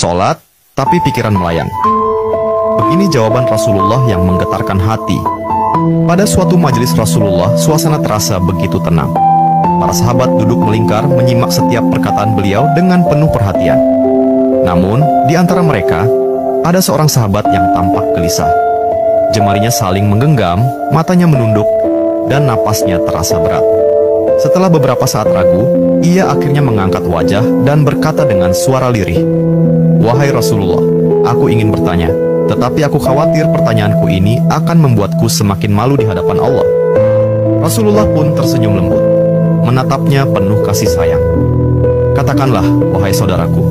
sholat, tapi pikiran melayang. Begini jawaban Rasulullah yang menggetarkan hati. Pada suatu majelis Rasulullah, suasana terasa begitu tenang. Para sahabat duduk melingkar menyimak setiap perkataan beliau dengan penuh perhatian. Namun, di antara mereka, ada seorang sahabat yang tampak gelisah. Jemarinya saling menggenggam, matanya menunduk, dan napasnya terasa berat. Setelah beberapa saat ragu, ia akhirnya mengangkat wajah dan berkata dengan suara lirih, "Wahai Rasulullah, aku ingin bertanya, tetapi aku khawatir pertanyaanku ini akan membuatku semakin malu di hadapan Allah." Rasulullah pun tersenyum lembut, menatapnya penuh kasih sayang. "Katakanlah, wahai saudaraku,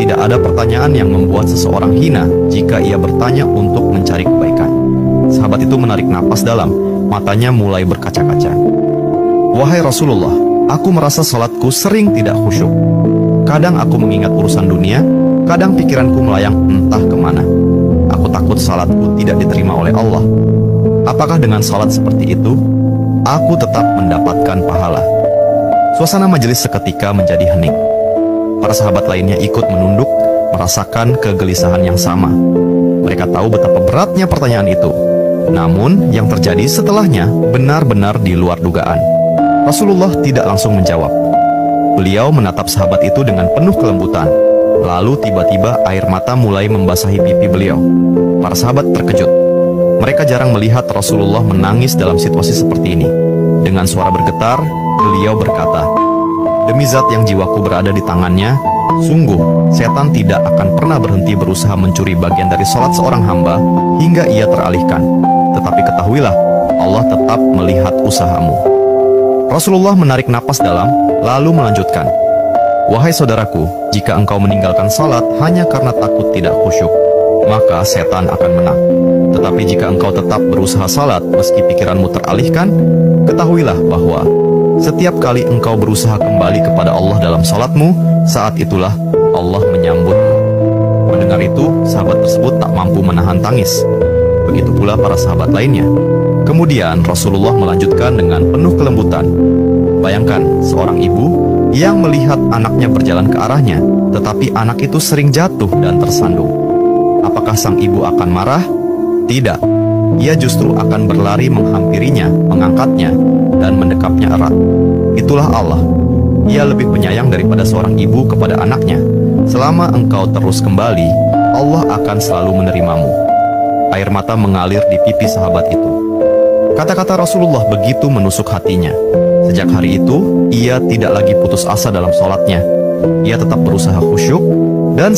tidak ada pertanyaan yang membuat seseorang hina jika ia bertanya untuk mencari kebaikan." Sahabat itu menarik napas dalam, matanya mulai berkaca-kaca. "Wahai Rasulullah, aku merasa salatku sering tidak khusyuk. Kadang aku mengingat urusan dunia, kadang pikiranku melayang entah kemana. Aku takut salatku tidak diterima oleh Allah. Apakah dengan salat seperti itu, aku tetap mendapatkan pahala?" Suasana majelis seketika menjadi hening. Para sahabat lainnya ikut menunduk, merasakan kegelisahan yang sama. Mereka tahu betapa beratnya pertanyaan itu. Namun, yang terjadi setelahnya benar-benar di luar dugaan. Rasulullah tidak langsung menjawab. Beliau menatap sahabat itu dengan penuh kelembutan. Lalu tiba-tiba air mata mulai membasahi pipi beliau. Para sahabat terkejut. Mereka jarang melihat Rasulullah menangis dalam situasi seperti ini. Dengan suara bergetar, beliau berkata, "Demi zat yang jiwaku berada di tangannya, sungguh setan tidak akan pernah berhenti berusaha mencuri bagian dari sholat seorang hamba hingga ia teralihkan. Tetapi ketahuilah, Allah tetap melihat usahamu." Rasulullah menarik napas dalam, lalu melanjutkan, "Wahai saudaraku, jika engkau meninggalkan salat hanya karena takut tidak khusyuk, maka setan akan menang. Tetapi jika engkau tetap berusaha salat meski pikiranmu teralihkan, ketahuilah bahwa setiap kali engkau berusaha kembali kepada Allah dalam salatmu, saat itulah Allah menyambutmu." Mendengar itu, sahabat tersebut tak mampu menahan tangis. Begitu pula para sahabat lainnya. Kemudian Rasulullah melanjutkan dengan penuh kelembutan, "Bayangkan seorang ibu yang melihat anaknya berjalan ke arahnya, tetapi anak itu sering jatuh dan tersandung. Apakah sang ibu akan marah? Tidak. Ia justru akan berlari menghampirinya, mengangkatnya, dan mendekapnya erat. Itulah Allah. Ia lebih penyayang daripada seorang ibu kepada anaknya. Selama engkau terus kembali, Allah akan selalu menerimamu." Air mata mengalir di pipi sahabat itu. Kata-kata Rasulullah begitu menusuk hatinya. Sejak hari itu, ia tidak lagi putus asa dalam sholatnya. Ia tetap berusaha khusyuk dan